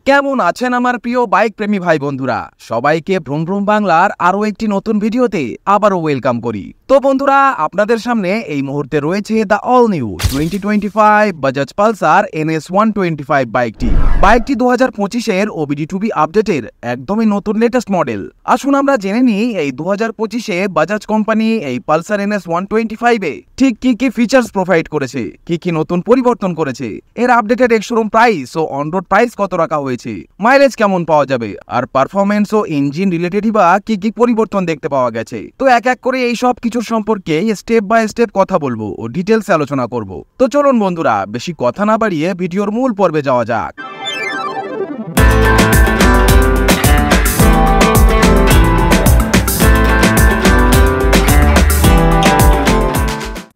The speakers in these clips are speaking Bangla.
কেমন আছেন আমার প্রিয় বাইক প্রেমী ভাই বন্ধুরা? সবাইকে ভ্রুম ভ্রুম বাংলার আরো একটি নতুন ভিডিওতে আবারও ওয়েলকাম করি। তো বন্ধুরা, আপনাদের সামনে এই মুহূর্তে রয়েছে the all new 2025 Bajaj Pulsar NS 125 বাইকটি 2025-এর OBD2B আপডেটের একদমই নতুন লেটেস্ট মডেল। আসুন আমরা জেনে নিই এই 2025-এ বাজাজ কোম্পানি এই পালসার NS 125-এ ঠিক কি ফিচার্স প্রোভাইড করেছে, কি নতুন পরিবর্তন করেছে, এর আপডেটেড এক্স-শোরুম প্রাইস ও অন রোড প্রাইস কত রাখা হয়েছে, মাইলেজ কেমন পাওয়া যাবে, আর পারফরমেন্স ও ইঞ্জিন রিলেটেড বা কি পরিবর্তন দেখতে পাওয়া গেছে। তো এক এক করে এই সব কিছুর সম্পর্কে স্টেপ বাই স্টেপ কথা বলবো ও ডিটেলস আলোচনা করব। তো চলুন বন্ধুরা, বেশি কথা না বাড়িয়ে ভিডিওর মূল পর্বে যাওয়া যাক।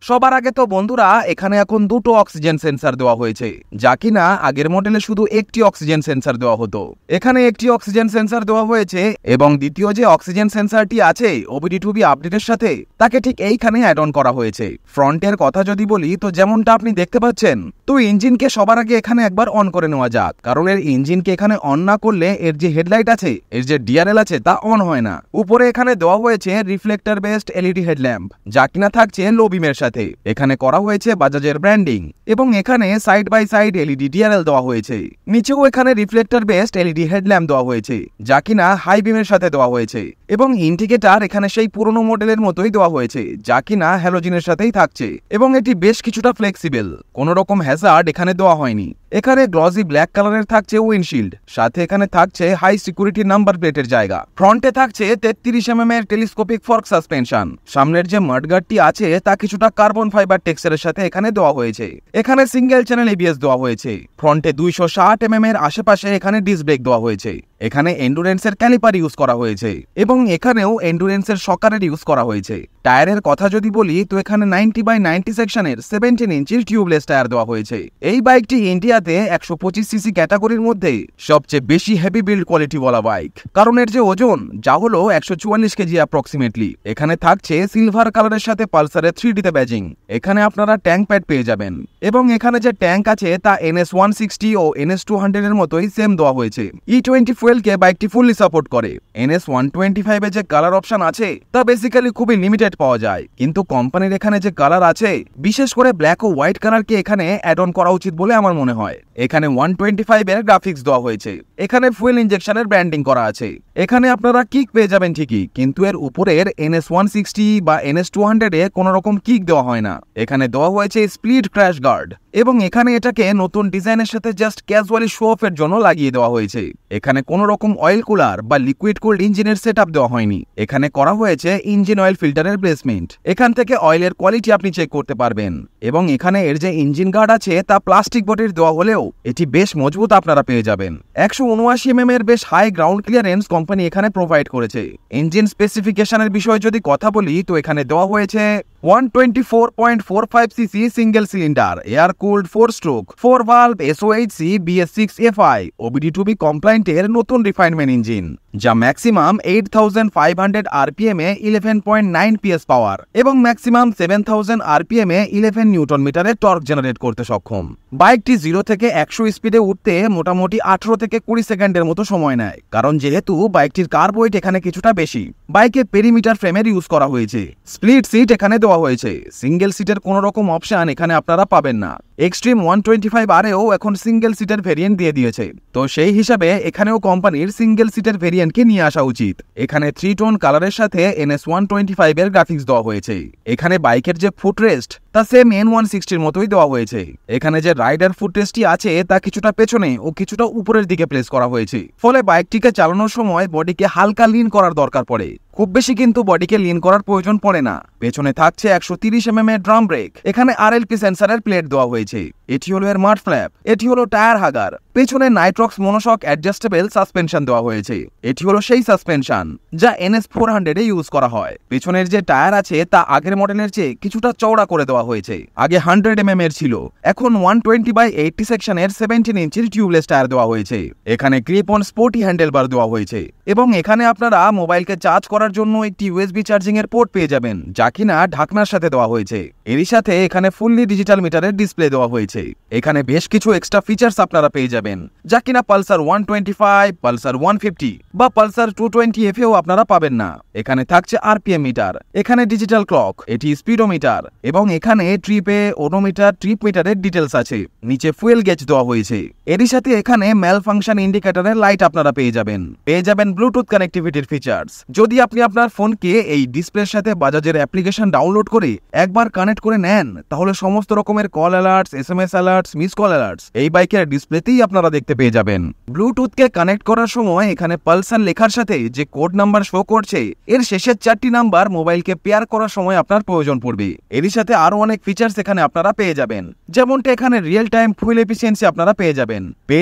সবার আগে তো বন্ধুরা, এখানে এখন দুটো অক্সিজেন সেন্সর দেওয়া হয়েছে, যা কিনা আগের মডেলে শুধু একটি অক্সিজেন সেন্সর দেওয়া হতো। এখানে একটি অক্সিজেন সেন্সর দেওয়া হয়েছে এবং দ্বিতীয় যে অক্সিজেন সেন্সরটি আছে OBD2B আপডেটের সাথে, তাকে ঠিক এইখানে অ্যাড অন করা হয়েছে। ফ্রন্টের কথা যদি বলি, তো যেমনটা আপনি দেখতে পাচ্ছেন, তো ইঞ্জিনকে সবার আগে এখানে একবার অন করে নেওয়া যাক, কারণ এর ইঞ্জিনকে এখানে অন না করলে এর যে হেডলাইট আছে, এর যে ডিআরএল আছে, তা অন হয় না। উপরে এখানে দেওয়া হয়েছে রিফ্লেক্টর বেসড এলইডি হেডল্যাম্প, যা কিনা থাকছে লো বিমের সাথে। এখানে করা হয়েছে বাজাজের ব্র্যান্ডিং এবং এখানে side by side LED DRL দেওয়া হয়েছে। নিচেও এখানে রিফ্লেক্টর বেসড এলইডি হেডল্যাম্প দেওয়া হয়েছে, যা কিনা হাই বিমের সাথে দেওয়া হয়েছে। এবং ইন্ডিকেটর এখানে সেই পুরনো মডেলের মতোই দেওয়া হয়েছে, যা কিনা হ্যালোজিনের সাথেই থাকছে এবং এটি বেশ কিছুটা ফ্লেক্সিবল। কোনো রকম হ্যাজার্ড এখানে দেওয়া হয়নি। এখানে গ্লসি ব্ল্যাক কালারের থাকছে উইন্ডশিল্ড, সাথে এখানে থাকছে হাই সিকিউরিটি নাম্বার প্লেটের জায়গা। ফ্রন্টে থাকছে 33mm এর টেলিস্কোপিক ফর্ক সাসপেনশন। সামনের যে মাডগার্ডটি আছে, তা কিছুটা কার্বন ফাইবার টেক্সচারের সাথে এখানে দেওয়া হয়েছে। এখানে সিঙ্গেল চ্যানেল ABS দেওয়া হয়েছে। ফ্রন্টে 260mm এর আশেপাশে এখানে ডিস্ক ব্রেক দেওয়া হয়েছে। এখানে এন্ডুরেন্সের ক্যালিপার ইউজ করা হয়েছে এবং এখানেও এন্ডুরেন্সের শকারের ইউজ করা হয়েছে। টায়ারের কথা যদি বলি, তো এখানে 90/90 সেকশনের 17 ইঞ্চির টিউবলেস টায়ার দেওয়া হয়েছে। এই বাইকটি ইন্ডিয়াতে 125cc ক্যাটাগরির মধ্যে সবচেয়ে বেশি হেভি বিল্ড কোয়ালিটি বলা বাইক, কারণ এর যে ওজন, যা হলো 144 কেজি অ্যাপ্রক্সিমেটলি। এখানে থাকছে সিলভার কালারের সাথে পালসারের 3D তে ব্যাজিং। এখানে আপনারা ট্যাঙ্ক প্যাড পেয়ে যাবেন এবং এখানে যে ট্যাঙ্ক আছে, তা NS 160 ও NS 200 এর মতোই সেম দেওয়া হয়েছে। E20 ফুয়েলকে বাইকটি ফুললি সাপোর্ট করে। NS 125 এ যে কালার অপশন আছে, তা বেসিক্যালি খুবই লিমিটেড পাওয়া যায়, কিন্তু কোম্পানির এখানে যে কালার আছে, বিশেষ করে ব্ল্যাক ও হোয়াইট কালারকে এখানে অ্যাড অন করা উচিত বলে আমার মনে হয়। এখানে 125 এর গ্রাফিক্স দেওয়া হয়েছে। এখানে ফুয়েল ইনজেকশনের ব্র্যান্ডিং করা আছে। এখানে আপনারা কিক পেয়ে যাবেন ঠিকই, কিন্তু এর উপরের NS 160 বা NS 200 এ কোনো রকম কিক দেওয়া হয় না। এখানে দেওয়া হয়েছে স্প্লিট ক্র্যাশ গার্ড এবং এখানে এটাকে নতুন ডিজাইনের সাথে জাস্ট ক্যাজুয়ালি শো অফের জন্য লাগিয়ে দেওয়া হয়েছে। এখানে কোনো রকম অয়েল কুলার বা লিকুইড কুলড ইঞ্জিনের সেটআপ দেওয়া হয়নি। এখানে করা হয়েছে ইঞ্জিন অয়েল ফিল্টারের প্লেসমেন্ট। এখান থেকে অয়েলের কোয়ালিটি আপনি চেক করতে পারবেন এবং এখানে এর যে ইঞ্জিন গার্ড আছে, তা প্লাস্টিক বডির দেওয়া হলেও এটি বেশ মজবুত আপনারা পেয়ে যাবেন। 179mm এর বেশ হাই গ্রাউন্ড ক্লিয়ারেন্স কোম্পানি এখানে প্রোভাইড করেছে। ইঞ্জিন স্পেসিফিকেশনের বিষয়ে যদি কথা বলি, তো এখানে দেওয়া হয়েছে 124.45cc single cylinder air cooled 4 stroke 4 valve SOHC BS6 FI OBD2B কমপ্লায়েন্টের নতুন রিফাইনমেন্ট ইঞ্জিন, যা ম্যাক্সিমাম 8500 RPM এ 11.9 PS পাওয়ার এবং ম্যাক্সিমাম 7000 RPM এ 11 নিউটন মিটারের টর্ক জেনারেট করতে সক্ষম। বাইকটি 0 থেকে 100 স্পিডে উঠতে মোটামুটি 18 থেকে 20 সেকেন্ডের মতো সময় নেয়, কারণ যেহেতু বাইকটির কার্ব ওয়েট এখানে কিছুটা বেশি। বাইকে পেরিমিটার ফ্রেমের ইউজ করা হয়েছে। স্প্লিট সিট এখানে দেওয়া হয়েছে। সিঙ্গেল সিটের কোনো রকম অপশন এখানে আপনারা পাবেন না। এক্সট্রিম 125 আরেও এখন সিঙ্গেল সিটের ভেরিয়েন্ট দিয়ে দিয়েছে, তো সেই হিসাবে এখানেও কোম্পানির সিঙ্গেল সিটের ভেরিয়েন্টকে নিয়ে আসা উচিত। এখানে 3 টোন কালারের সাথে NS 125 এর গ্রাফিক্স দেওয়া হয়েছে। এখানে বাইকের যে ফুটরেস্ট, তা সেম N160 এর মতোই দেওয়া হয়েছে। এখানে যে রাইডার ফুটরেস্টটি আছে, তা কিছুটা পেছনে ও কিছুটা উপরের দিকে প্লেস করা হয়েছে, ফলে বাইকটিকে চালানোর সময় বডিকে হালকা লিন করার দরকার পড়ে। খুব বেশি কিন্তু বডিকে লিন করার প্রয়োজন পড়ে না। পেছনে থাকছে 130mm এর ড্রাম ব্রেক। এখানে RLP সেন্সরের প্লেট দেওয়া হয়েছে। এটি হলো এর মাড ফ্ল্যাপ। এটি হলো টায়ার হাগার। পেছনে নাইট্রক্স মনোশক অ্যাডজাস্টেবল সাসপেনশন দেওয়া হয়েছে। এটি হলো সেই সাসপেনশন যা NS 400 এ ইউজ করা হয়। পেছনের যে টায়ার আছে, তা আগের মডেলের চেয়ে কিছুটা চওড়া করে দেওয়া হয়েছে। আগে 100mm এর ছিল, এখন 120/80 সেকশনের 17 ইঞ্চির টিউবলেস টায়ার দেওয়া হয়েছে। এখানে গ্রিপ অন স্পোর্টি হ্যান্ডেলবার দেওয়া হয়েছে এবং এখানে আপনারা মোবাইলকে চার্জ করার করার জন্য একটি ইউএসবি চার্জিং এর পোর্ট পেয়ে যাবেন, যা কিনা ঢাকনার সাথে দেওয়া হয়েছে। এরই সাথে এখানে ফুললি ডিজিটাল মিটারের ডিসপ্লে দেওয়া হয়েছে। এখানে বেশ কিছু এক্সট্রা ফিচার্স আপনারা পেয়ে যাবেন, যা কিনা পালসার 125, পালসার 150 বা পালসার 220 এফেও আপনারা পাবেন না। এখানে থাকছে আরপিএম মিটার, এখানে ডিজিটাল ক্লক, এটি স্পিডোমিটার, এবং এখানে ট্রিপে ওডোমিটার, ট্রিপ মিটারের ডিটেলস আছে। নিচে ফুয়েল গেজ দেওয়া হয়েছে। এরই সাথে এখানে ম্যাল ফাংশন ইন্ডিকেটরের লাইট আপনারা পেয়ে যাবেন ব্লুটুথ কানেক্টিভিটির ফিচার্স। যদি আপনি আপনার ফোনকে এই ডিসপ্লের সাথে বাজাজের অ্যাপ্লিকেশন ডাউনলোড করে একবার কানেক্ট করে নেন, তাহলে সমস্ত রকমের call alerts, SMS alerts, miss call alerts এই বাইকের ডিসপ্লেতেই আপনারা দেখতে পেয়ে যাবেন। ব্লুটুথকে কানেক্ট করার সময় এখানে পালসার লেখার সাথে যে কোড নাম্বার শো করছে, এর শেষের 4টি নাম্বার মোবাইলকে পেয়ার করার সময় আপনার প্রয়োজন পড়বে। এরই সাথে আরো অনেক ফিচার্স এখানে আপনারা পেয়ে যাবেন, যেমনটা এখানে রিয়েল টাইম ফুয়েল এফিসিয়েন্সি আপনারা পেয়ে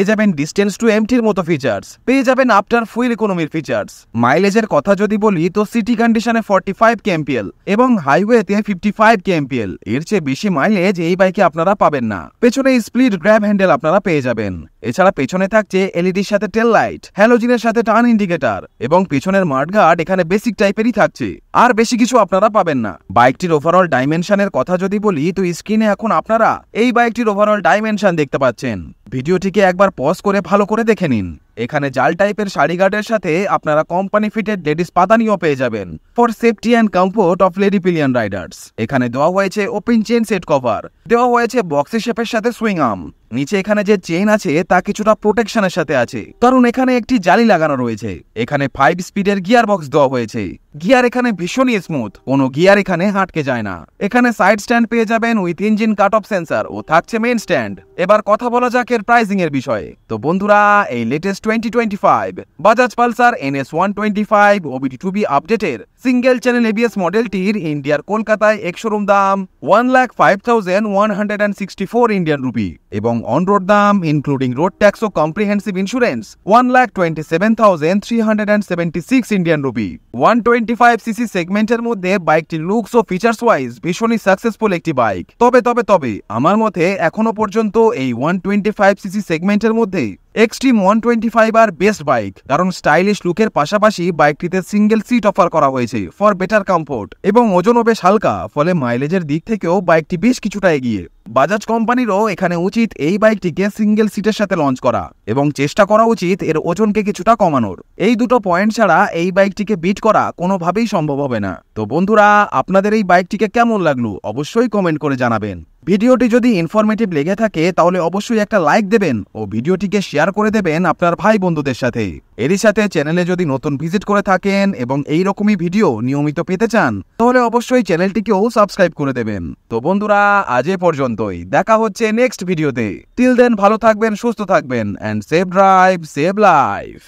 যাবেন ডিস্টেন্স টু এমটির মতো ফিচার্স, পেয়ে যাবেন আফটার ফুয়েল ইকোনমির ফিচার্স। মাইলেজের কথা যদি বলি তো সিটি কন্ডিশনে 45 kmpl এবং হাইওয়েতে 55 kmpl, এর চেয়ে বেশি মাইলেজ এই বাইকে আপনারা পাবেন না। পেছনে স্প্লিট গ্র্যাব হ্যান্ডেল আপনারা পেয়ে যাবেন। এছাড়া পেছনে থাকছে এলইডির সাথে টেল লাইট, হ্যালোজিনের সাথে টার্ন ইন্ডিকেটর এবং পেছনের মাডগার্ড এখানে বেসিক টাইপেরই থাকছে, আর বেশি কিছু আপনারা পাবেন না। বাইকটির ওভারঅল ডাইমেনশনের কথা যদি বলি তো স্ক্রিনে এখন আপনারা এই বাইকটির ওভারঅল ডাইমেনশন দেখতে পাচ্ছেন। ভিডিওটিকে একবার পজ করে ভালো করে দেখে নিন। এখানে জাল টাইপের শাড়ি গার্ডের সাথে আপনারা কোম্পানি ফিটেড লেডিস পাদানিও পেয়ে যাবেন for safety and comfort of lady pillion Riders. এখানে দেওয়া হয়েছে ওপেন চেন সেট কভার, দেওয়া হয়েছে বক্সি শেপের সাথে সুইং আর্ম। নিচে এখানে যে চেইন আছে তা কিছুটা প্রোটেকশনের সাথে আছে, কারণ এখানে একটি জালি লাগানো রয়েছে। এখানে 5 স্পিডের গিয়ার বক্স দেওয়া হয়েছে। গিয়ার এখানে ভীষণই স্মুথ, কোনো গিয়ার এখানে হাঁটকে যায় না। এখানে সাইড স্ট্যান্ড পেয়ে যাবেন with engine cut off sensor ও থাকছে মেইন স্ট্যান্ড। এবার কথা বলা যাক এর প্রাইসিং এর বিষয়ে। তো বন্ধুরা, এই latest 2025 Bajaj Pulsar NS 125 OBD2B আপডেটের সিঙ্গেল চ্যানেল এবিএস মডেলটির ইন্ডিয়ার কলকাতায় এক শোরুম দাম 1,05,164 ইন্ডিয়ান রুপি এবং অন রোড দাম ইনক্লুডিং রোড ট্যাক্স ও comprehensive insurance 1,27,376 Indian rupee. 125cc সেগমেন্টের মধ্যে বাইকটির লুকস ও ফিচার্স ওয়াইজ ভীষণই সাকসেসফুল একটি বাইক। তবে আমার মতে এখনো পর্যন্ত এই 125cc সেগমেন্টের মধ্যে এক্সট্রিম 125 আর বেস্ট বাইক, কারণ স্টাইলিশ লুকের পাশাপাশি বাইকটিতে সিঙ্গেল সিট অফার করা হয়েছে ফর বেটার কমফোর্ট এবং ওজনও বেশ হালকা, ফলে মাইলেজের দিক থেকেও বাইকটি বেশ কিছুটা এগিয়ে। বাজাজ কোম্পানিরও এখানে উচিত এই বাইকটিকে সিঙ্গেল সিটের সাথে লঞ্চ করা এবং চেষ্টা করা উচিত এর ওজনকে কিছুটা কমানোর। এই দুটো পয়েন্ট ছাড়া এই বাইকটিকে বিট করা কোনোভাবেই সম্ভব হবে না। তো বন্ধুরা, আপনাদের এই বাইকটিকে কেমন লাগলো অবশ্যই কমেন্ট করে জানাবেন। ভিডিওটি যদি ইনফরমেটিভ লেগে থাকে তাহলে অবশ্যই একটা লাইক দেবেন ও ভিডিওটিকে শেয়ার করে দেবেন আপনার ভাই বন্ধুদের সাথে। এরই সাথে চ্যানেলে যদি নতুন ভিজিট করে থাকেন এবং এই রকমই ভিডিও নিয়মিত পেতে চান তাহলে অবশ্যই চ্যানেলটিকেও সাবস্ক্রাইব করে দেবেন। তো বন্ধুরা, আজ এ পর্যন্তই, দেখা হচ্ছে নেক্সট ভিডিওতে। টিল দেন ভালো থাকবেন, সুস্থ থাকবেন, and save drive, save life.